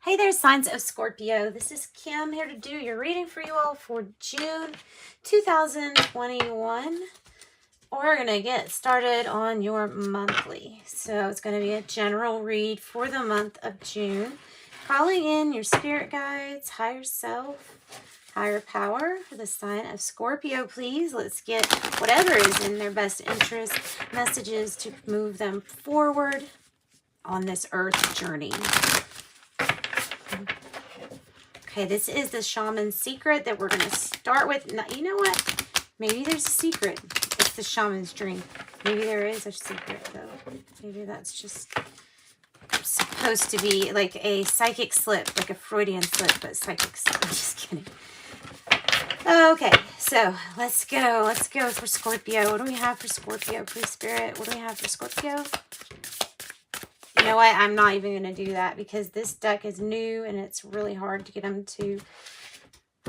Hey there, signs of Scorpio. This is Kim here to do your reading for you all for June 2021. We're going to get started on your monthly. So it's going to be a general read for the month of June. Calling in your spirit guides, higher self, higher power for the sign of Scorpio, please. Let's get whatever is in their best interest, messages to move them forward on this earth journey. Okay, this is the shaman's secret that we're going to start with. Now, you know what? Maybe there's a secret. It's the shaman's dream. Maybe there is a secret, though. Maybe that's just supposed to be like a psychic slip, like a Freudian slip, but psychic slip. I'm just kidding. Okay, so let's go. Let's go for Scorpio. What do we have for Scorpio, please, Spirit? What do we have for Scorpio? You know what? I'm not even going to do that because this deck is new and it's really hard to get them to...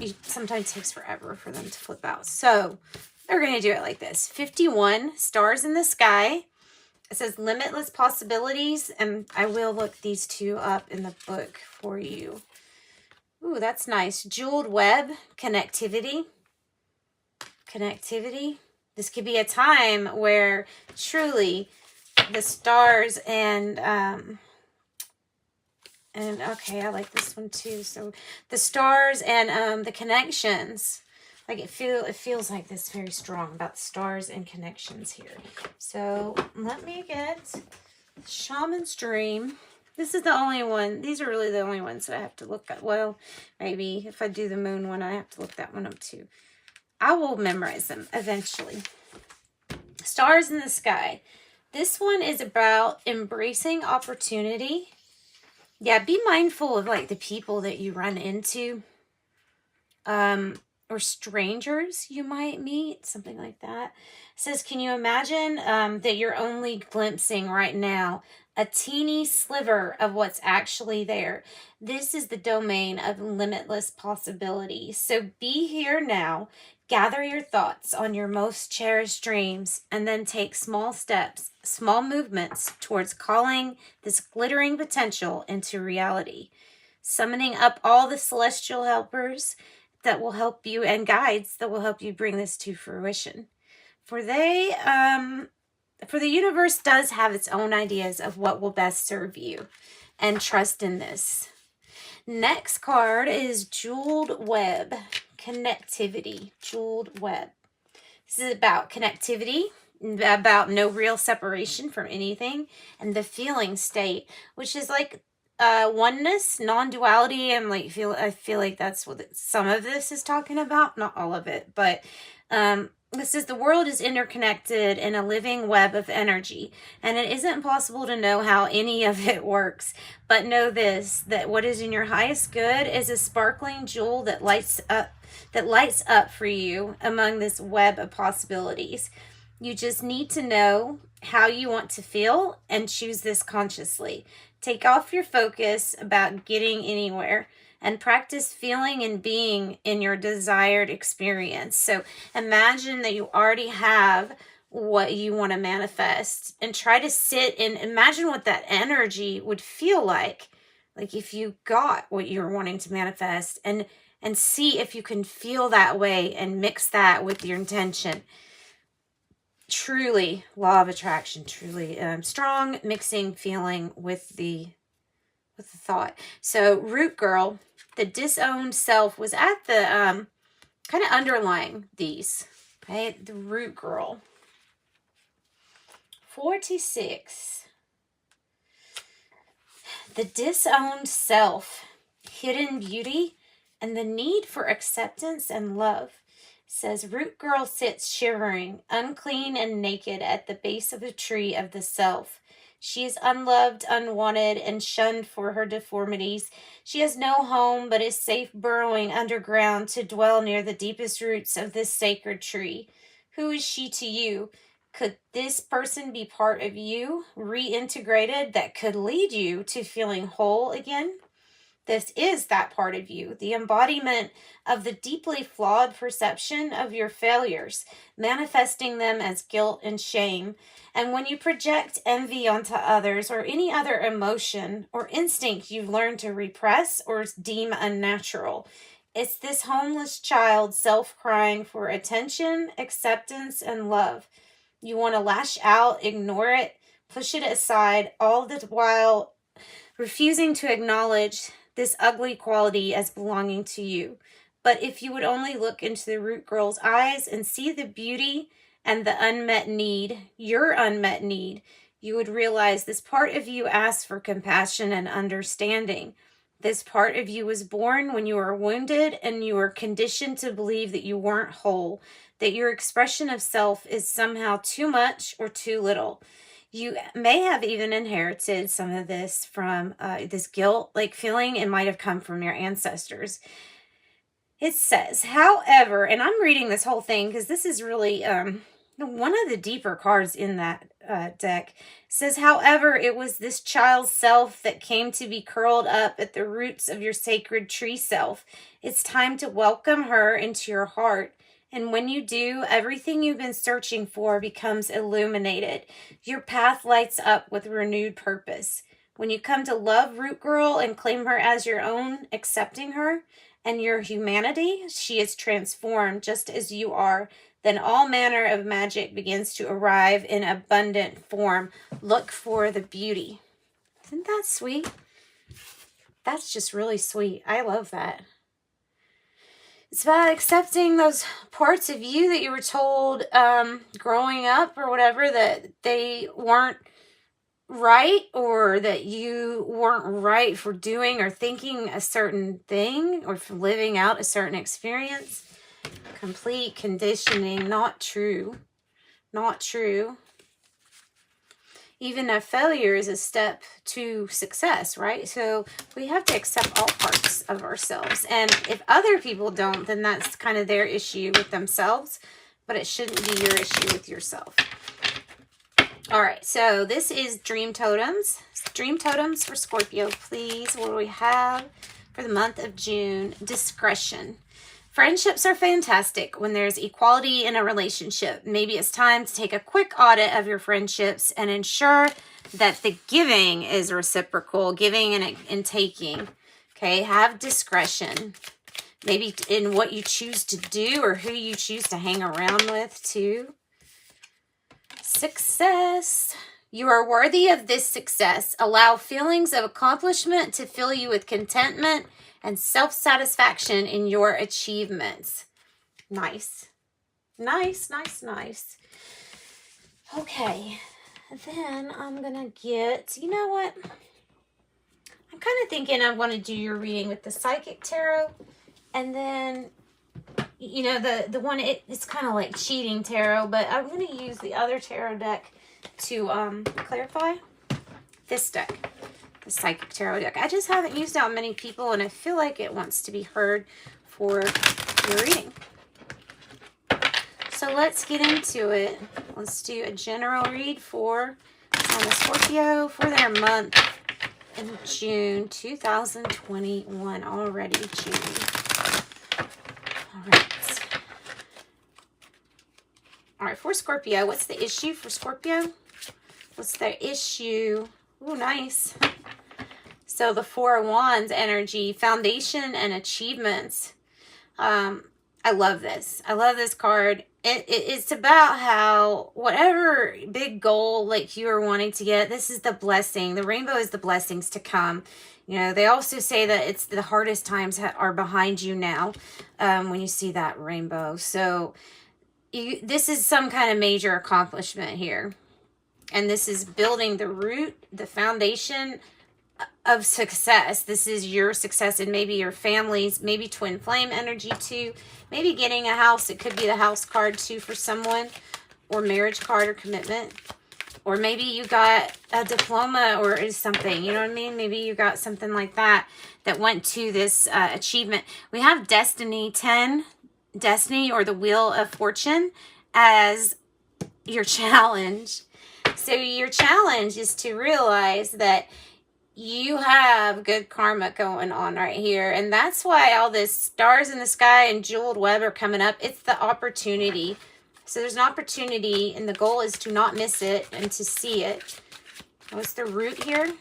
It sometimes takes forever for them to flip out. So they're going to do it like this. 51 stars in the sky. It says limitless possibilities. And I will look these two up in the book for you. Ooh, that's nice. Jeweled web. Connectivity. Connectivity. This could be a time where truly... the stars and okay, I like this one too. So the stars and the connections, like it feels like this very strong about the stars and connections here. So let me get Shaman's Dream. This is the only one. These are really the only ones that I have to look at. Well, maybe if I do the moon one, I have to look that one up too. I will memorize them eventually. Stars in the sky. This one is about embracing opportunity. Yeah, be mindful of like the people that you run into. Or strangers you might meet, something like that. It says, can you imagine that you're only glimpsing right now a teeny sliver of what's actually there? This is the domain of limitless possibilities. So be here now. Gather your thoughts on your most cherished dreams and then take small steps, small movements towards calling this glittering potential into reality. Summoning up all the celestial helpers that will help you and guides that will help you bring this to fruition. For the universe does have its own ideas of what will best serve you, and trust in this. Next card is Jeweled Web. Connectivity. Jeweled Web. This is about connectivity, about no real separation from anything, and the feeling state, which is like oneness, non-duality, and like I feel like that's what some of this is talking about, not all of it, but this says the world is interconnected in a living web of energy, and it isn't possible to know how any of it works, but know this, that what is in your highest good is a sparkling jewel that lights up for you among this web of possibilities. You just need to know how you want to feel and choose this consciously. Take off your focus about getting anywhere and practice feeling and being in your desired experience. So imagine that you already have what you want to manifest and try to sit and imagine what that energy would feel like if you got what you're wanting to manifest, and see if you can feel that way and mix that with your intention. Truly, law of attraction, truly strong mixing feeling with the thought. So Root Girl, the disowned self, was at the kind of underlying these. Okay, the Root Girl. 46. The disowned self, hidden beauty, and the need for acceptance and love. Says Root Girl sits shivering, unclean and naked at the base of a tree of the self. She is unloved, unwanted, and shunned for her deformities. She has no home, but is safe burrowing underground to dwell near the deepest roots of this sacred tree. Who is she to you? Could this person be part of you, reintegrated, that could lead you to feeling whole again? This is that part of you, the embodiment of the deeply flawed perception of your failures, manifesting them as guilt and shame. And when you project envy onto others or any other emotion or instinct you've learned to repress or deem unnatural, it's this homeless child self-crying for attention, acceptance, and love. You want to lash out, ignore it, push it aside, all the while refusing to acknowledge this ugly quality as belonging to you. But if you would only look into the root girl's eyes and see the beauty and the unmet need, your unmet need, you would realize this part of you asks for compassion and understanding. This part of you was born when you were wounded and you were conditioned to believe that you weren't whole, that your expression of self is somehow too much or too little. You may have even inherited some of this from this guilt-like feeling. It might have come from your ancestors. It says, however, and I'm reading this whole thing because this is really one of the deeper cards in that deck. It says, however, it was this child's self that came to be curled up at the roots of your sacred tree self. It's time to welcome her into your heart. And when you do, everything you've been searching for becomes illuminated. Your path lights up with renewed purpose. When you come to love Root Girl and claim her as your own, accepting her and your humanity, she is transformed just as you are. Then all manner of magic begins to arrive in abundant form. Look for the beauty. Isn't that sweet? That's just really sweet. I love that. It's about accepting those parts of you that you were told growing up or whatever that they weren't right, or that you weren't right for doing or thinking a certain thing or for living out a certain experience. Complete conditioning, not true. Not true. Even a failure is a step to success, right? So we have to accept all parts of ourselves. And if other people don't, then that's kind of their issue with themselves. But it shouldn't be your issue with yourself. All right, so this is Dream Totems. Dream Totems for Scorpio, please. What do we have for the month of June? Discretion. Friendships are fantastic when there's equality in a relationship. Maybe it's time to take a quick audit of your friendships and ensure that the giving is reciprocal, giving and taking. Okay, have discretion. Maybe in what you choose to do or who you choose to hang around with too. Success. You are worthy of this success. Allow feelings of accomplishment to fill you with contentment and self-satisfaction in your achievements. Nice. Nice, nice, nice. Okay. Then I'm going to get, you know what? I'm kind of thinking I want to do your reading with the Psychic Tarot. And then, you know, the one, it's kind of like cheating tarot, but I'm going to use the other tarot deck to clarify this deck. The Psychic Tarot deck. I just haven't used out many people, and I feel like it wants to be heard for your reading. So let's get into it. Let's do a general read for the Scorpio for their month in June 2021. Already June. All right. All right, for Scorpio, what's the issue for Scorpio? What's their issue? Ooh, nice. So the Four of Wands energy, foundation and achievements. I love this. I love this card. It's about how whatever big goal like you are wanting to get, this is the blessing. The rainbow is the blessings to come. You know, they also say that it's the hardest times are behind you now when you see that rainbow. So this is some kind of major accomplishment here. And this is building the root, the foundation of success. This is your success and maybe your family's, maybe twin flame energy too. Maybe getting a house. It could be the house card too for someone, or marriage card or commitment. Or maybe you got a diploma or something, you know what I mean? Maybe you got something like that that went to this achievement. We have Destiny 10, Destiny or the Wheel of Fortune as your challenge. So your challenge is to realize that you have good karma going on right here. And that's why all this stars in the sky and jeweled web are coming up. It's the opportunity. So there's an opportunity, and the goal is to not miss it and to see it. What's the root here?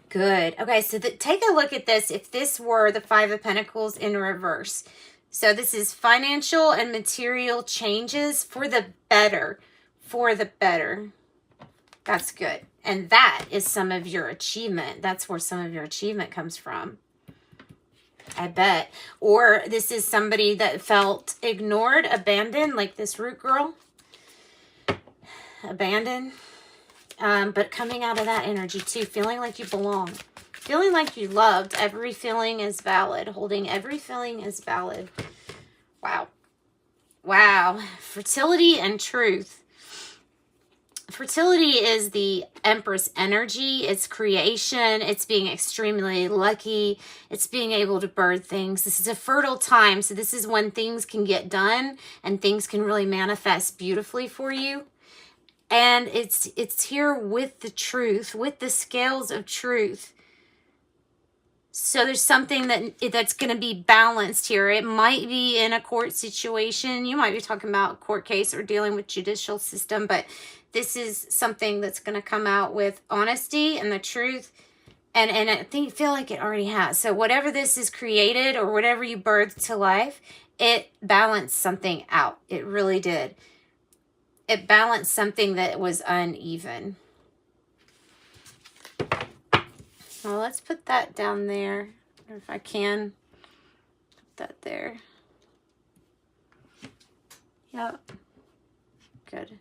Good. Okay, so take a look at this. If this were the Five of Pentacles in reverse. So this is financial and material changes for the better. For the better. That's good. And that is some of your achievement. That's where some of your achievement comes from. I bet. Or this is somebody that felt ignored, abandoned, like this root girl. Abandoned. But coming out of that energy too, feeling like you belong. Feeling like you loved. Every feeling is valid. Holding every feeling is valid. Wow. Wow. Fertility and truth. Fertility is the Empress energy. It's creation. It's being extremely lucky. It's being able to birth things. This is a fertile time. So this is when things can get done and things can really manifest beautifully for you. And it's here with the truth, with the scales of truth. So there's something that's going to be balanced here. It might be in a court situation. You might be talking about a court case or dealing with judicial system, but this is something that's going to come out with honesty and the truth. And I feel like it already has. So whatever this is created or whatever you birthed to life, it balanced something out. It really did. It balanced something that was uneven. Well, let's put that down there. Or if I can, put that there. Yep. Good.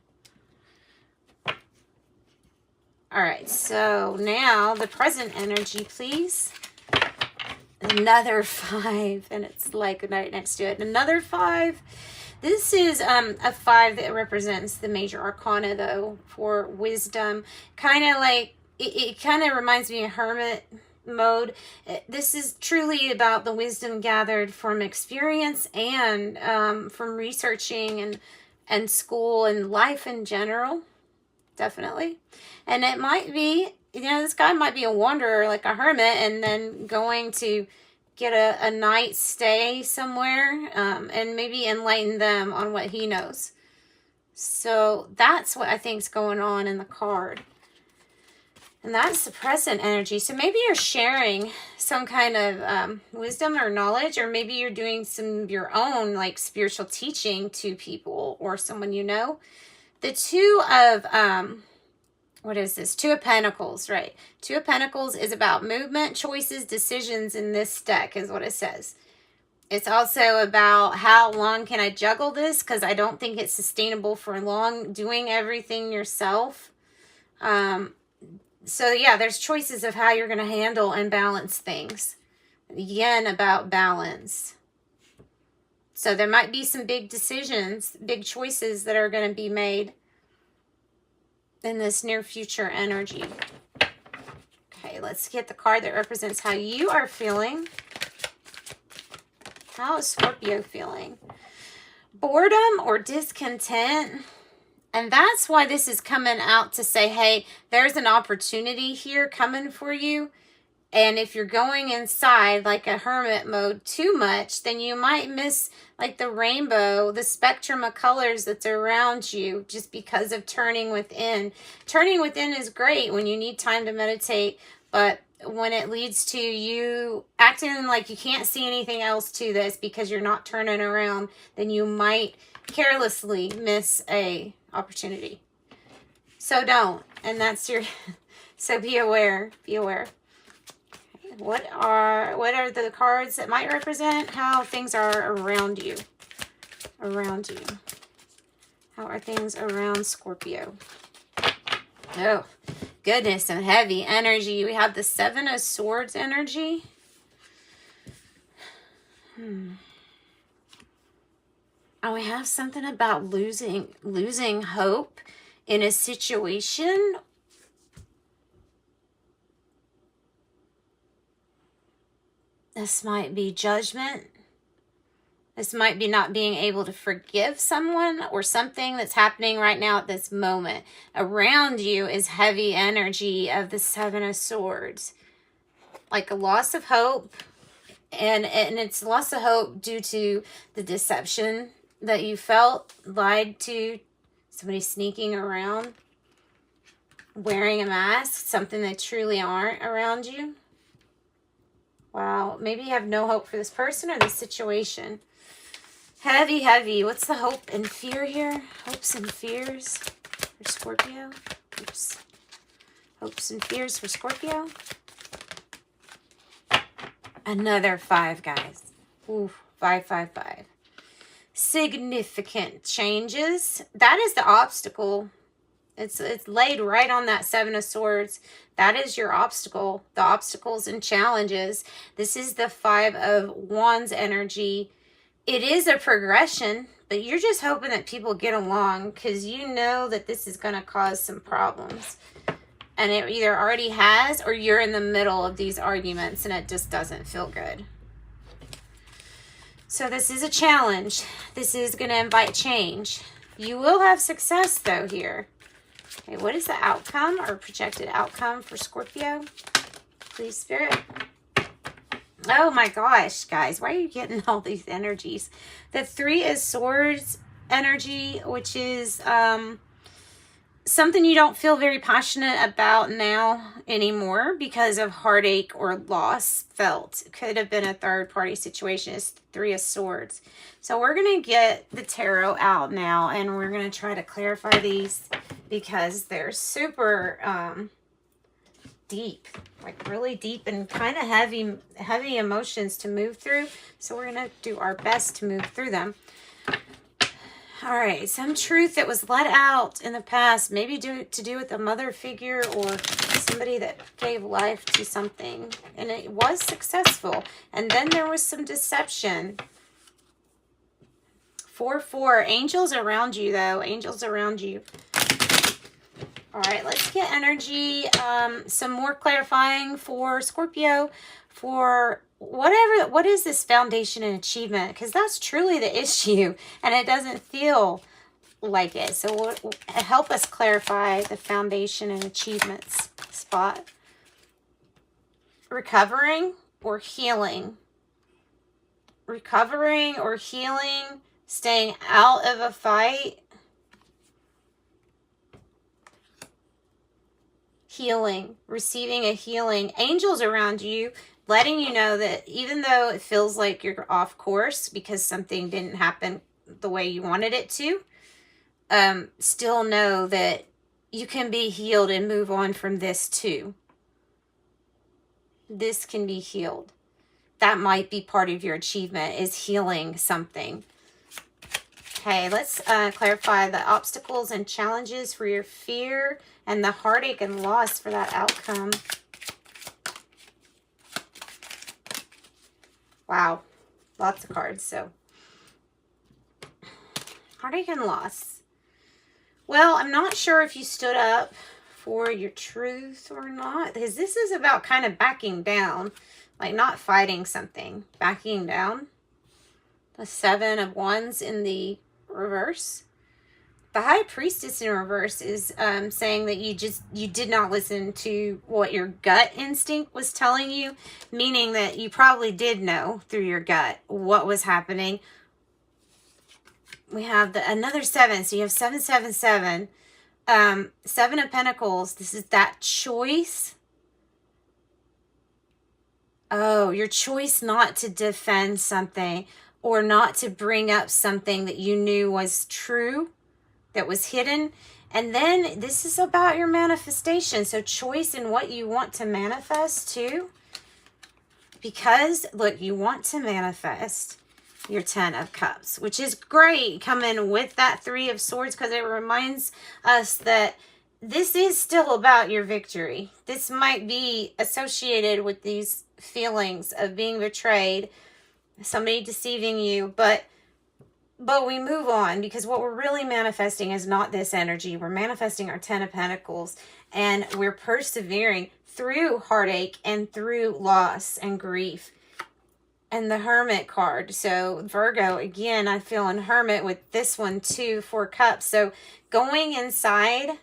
All right, so now the present energy, please. Another 5, and it's like right next to it. Another 5. This is a 5 that represents the major arcana, though, for wisdom. Kind of like, it kind of reminds me of hermit mode. This is truly about the wisdom gathered from experience and from researching and school and life in general. Definitely. And it might be, this guy might be a wanderer, like a hermit, and then going to get a night stay somewhere and maybe enlighten them on what he knows. So that's what I think is going on in the card. And that's the present energy. So maybe you're sharing some kind of wisdom or knowledge, or maybe you're doing some of your own like spiritual teaching to people or someone you know. The Two of, what is this? Two of Pentacles, right? Two of Pentacles is about movement, choices, decisions in this deck is what it says. It's also about how long can I juggle this, because I don't think it's sustainable for long doing everything yourself. So yeah, there's choices of how you're going to handle and balance things. Again, about balance. So there might be some big decisions, big choices that are going to be made in this near future energy. Okay, let's get the card that represents how you are feeling. How is Scorpio feeling? Boredom or discontent. And that's why this is coming out to say, hey, there's an opportunity here coming for you. And if you're going inside like a hermit mode too much, then you might miss like the rainbow, the spectrum of colors that's around you just because of turning within. Turning within is great when you need time to meditate, but when it leads to you acting like you can't see anything else to this because you're not turning around, then you might carelessly miss a opportunity. So don't. And that's your, so be aware, be aware. What are the cards that might represent how things are around you? Around you. How are things around Scorpio? Oh, goodness, some heavy energy. We have the Seven of Swords energy. And we have something about losing hope in a situation. This might be judgment. This might be not being able to forgive someone or something that's happening right now at this moment. Around you is heavy energy of the Seven of Swords. Like a loss of hope. And it's loss of hope due to the deception that you felt, lied to, somebody sneaking around, wearing a mask, something they truly aren't around you. Wow, maybe you have no hope for this person or this situation. Heavy, heavy. What's the hope and fear here? Hopes and fears for Scorpio. Oops. Hopes and fears for Scorpio. Another 5, guys. Ooh, 5, 5, 5. Significant changes. That is the obstacle. It's laid right on that Seven of Swords. That is your obstacle. The obstacles and challenges. This is the 5 of Wands energy. It is a progression, but you're just hoping that people get along because you know that this is going to cause some problems. And it either already has or you're in the middle of these arguments and it just doesn't feel good. So this is a challenge. This is going to invite change. You will have success though here. Okay, what is the outcome or projected outcome for Scorpio? Please, Spirit. Oh my gosh, guys. Why are you getting all these energies? The 3 is Swords energy, which is something you don't feel very passionate about now anymore because of heartache or loss felt. It could have been a third-party situation. It's 3 of Swords. So we're going to get the tarot out now, and we're going to try to clarify these because they're super deep, like really deep and kind of heavy emotions to move through. So we're going to do our best to move through them. All right, some truth that was let out in the past, maybe to do with a mother figure or somebody that gave life to something, and it was successful. And then there was some deception. 4-4, angels around you though, angels around you. All right, let's get energy, some more clarifying for Scorpio, for what is this foundation and achievement? Because that's truly the issue, and it doesn't feel like it. So help us clarify the foundation and achievements spot. Recovering or healing. Recovering or healing, staying out of a fight. Healing, receiving a healing. Angels around you, letting you know that even though it feels like you're off course because something didn't happen the way you wanted it to, still know that you can be healed and move on from this too. This can be healed. That might be part of your achievement, is healing something. Okay, let's clarify the obstacles and challenges for your fear and the heartache and loss for that outcome. Wow, lots of cards. So, heartache and loss. Well, I'm not sure if you stood up for your truth or not, because this is about kind of backing down, like not fighting something, backing down. The 7 of Wands in the reverse. The High Priestess in reverse is saying that you did not listen to what your gut instinct was telling you, meaning that you probably did know through your gut what was happening. We have another 7, so you have 7, 7, 7. 7 of Pentacles. This is that choice. Oh, your choice not to defend something or not to bring up something that you knew was true, that was hidden. And then this is about your manifestation. So choice in what you want to manifest too. Because, look, you want to manifest your 10 of Cups, which is great coming with that 3 of Swords, because it reminds us that this is still about your victory. This might be associated with these feelings of being betrayed, somebody deceiving you, but we move on, because what we're really manifesting is not this energy. We're manifesting our 10 of Pentacles, and we're persevering through heartache and through loss and grief. and the Hermit card. So Virgo, again, I feel in Hermit with this one too, 4 cups. So going inside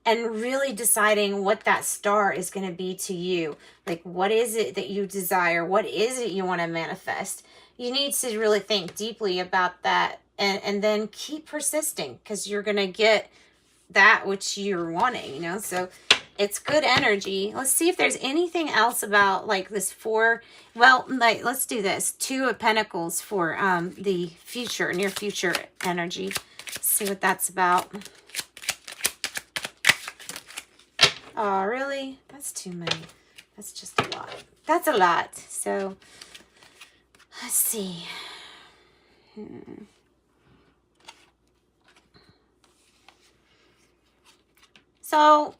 and really deciding what that star is going to be to you. Like, what is it that you desire? What is it you want to manifest? You need to really think deeply about that, and then keep persisting, because you're going to get that which you're wanting, you know? So it's good energy. Let's see if there's anything else about like this 4. Well, like, let's do this. 2 of Pentacles for the future, near future energy. Let's see what that's about. Oh, really? That's too many. That's just a lot. That's a lot. So, let's see. So,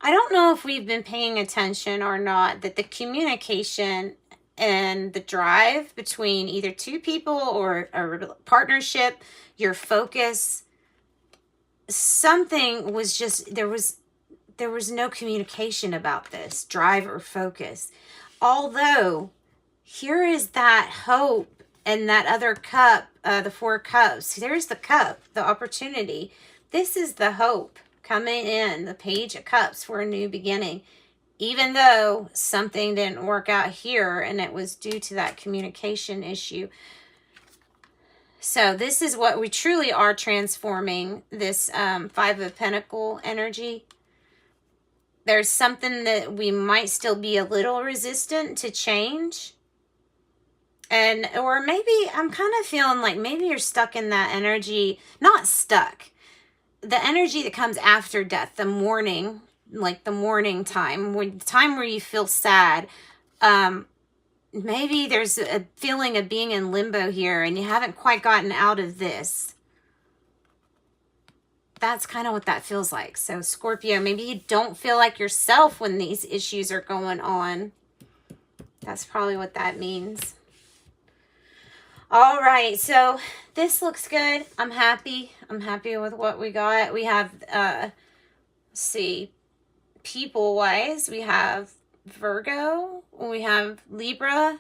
I don't know if we've been paying attention or not, that the communication and the drive between either 2 people or a partnership, your focus, something was just, there was no communication about this drive or focus. Although, here is that hope and that other cup, the 4 cups. There's the cup, the opportunity. This is the hope coming in, the Page of Cups for a new beginning. Even though something didn't work out here and it was due to that communication issue. So this is what we truly are transforming, this 5 of Pentacles energy. There's something that we might still be a little resistant to change. And, or maybe I'm kind of feeling like maybe you're stuck in that energy, not stuck. The energy that comes after death, the mourning, like the mourning time, when the time where you feel sad. Maybe there's a feeling of being in limbo here and you haven't quite gotten out of this. That's kind of what that feels like. So Scorpio, maybe you don't feel like yourself when these issues are going on. That's probably what that means. All right, so this looks good. I'm happy. I'm happy with what we got. We have, let's see, people-wise, we have Virgo, we have Libra,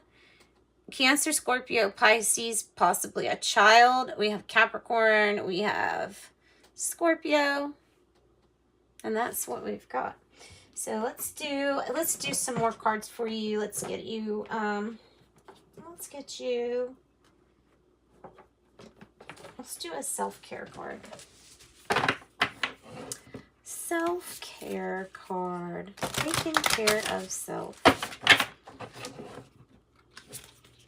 Cancer, Scorpio, Pisces, possibly a child. We have Capricorn, we have Scorpio, and that's what we've got. So let's do some more cards for you. Let's get you let's do a self-care card. Self-care card. Taking care of self.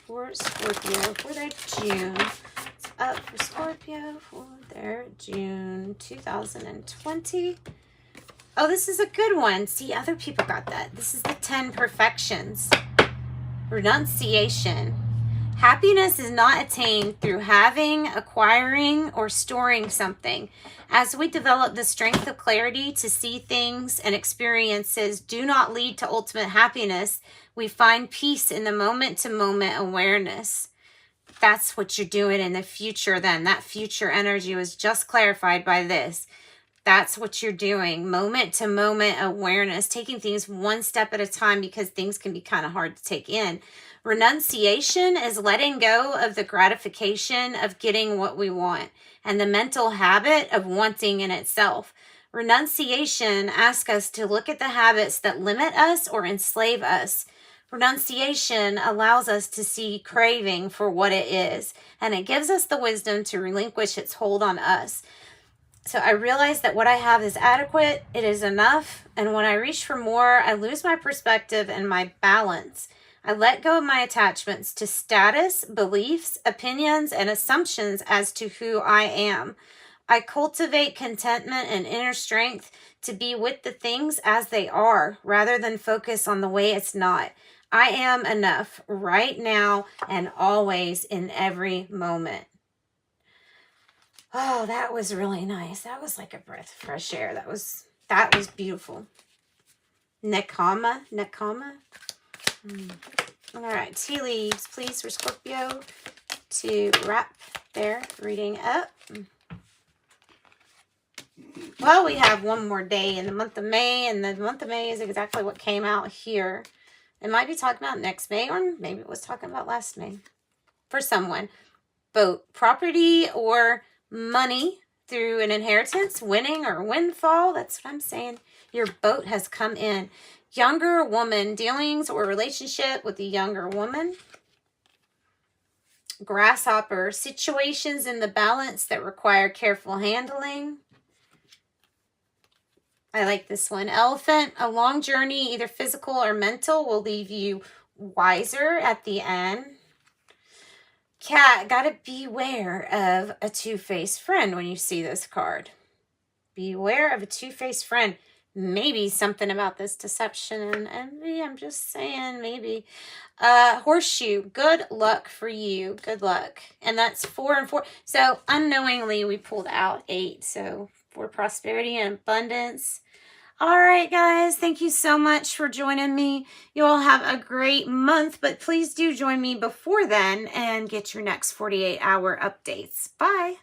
For Scorpio for their June. It's up for Scorpio for their June 2020. Oh, this is a good one. See, other people got that. This is the 10 perfections. Renunciation. Happiness is not attained through having, acquiring, or storing something. As we develop the strength of clarity to see things and experiences do not lead to ultimate happiness, we find peace in the moment-to-moment awareness. That's what you're doing in the future then. That future energy was just clarified by this. That's what you're doing. Moment-to-moment awareness. Taking things one step at a time, because things can be kind of hard to take in. Renunciation is letting go of the gratification of getting what we want and the mental habit of wanting in itself. Renunciation asks us to look at the habits that limit us or enslave us. Renunciation allows us to see craving for what it is, and it gives us the wisdom to relinquish its hold on us. So I realize that what I have is adequate, it is enough, and when I reach for more, I lose my perspective and my balance. I let go of my attachments to status, beliefs, opinions, and assumptions as to who I am. I cultivate contentment and inner strength to be with the things as they are, rather than focus on the way it's not. I am enough right now and always in every moment. Oh, that was really nice. That was like a breath of fresh air. That was beautiful. Nekama. All right, tea leaves, please, for Scorpio to wrap their reading up. Well, we have one more day in the month of May, and the month of May is exactly what came out here. It might be talking about next May, or maybe it was talking about last May. For someone. Boat, property or money through an inheritance, winning or windfall. That's what I'm saying. Your boat has come in. Younger woman, dealings or relationship with a younger woman. Grasshopper, situations in the balance that require careful handling. I like this one. Elephant, a long journey, either physical or mental, will leave you wiser at the end. Cat, gotta beware of a two-faced friend when you see this card. Beware of a two-faced friend. Maybe something about this deception and envy. I'm just saying, maybe. Horseshoe, good luck for you. Good luck. And that's 4 and 4. So unknowingly, we pulled out 8. So for prosperity and abundance. All right, guys, thank you so much for joining me. You all have a great month, but please do join me before then and get your next 48-hour updates. Bye.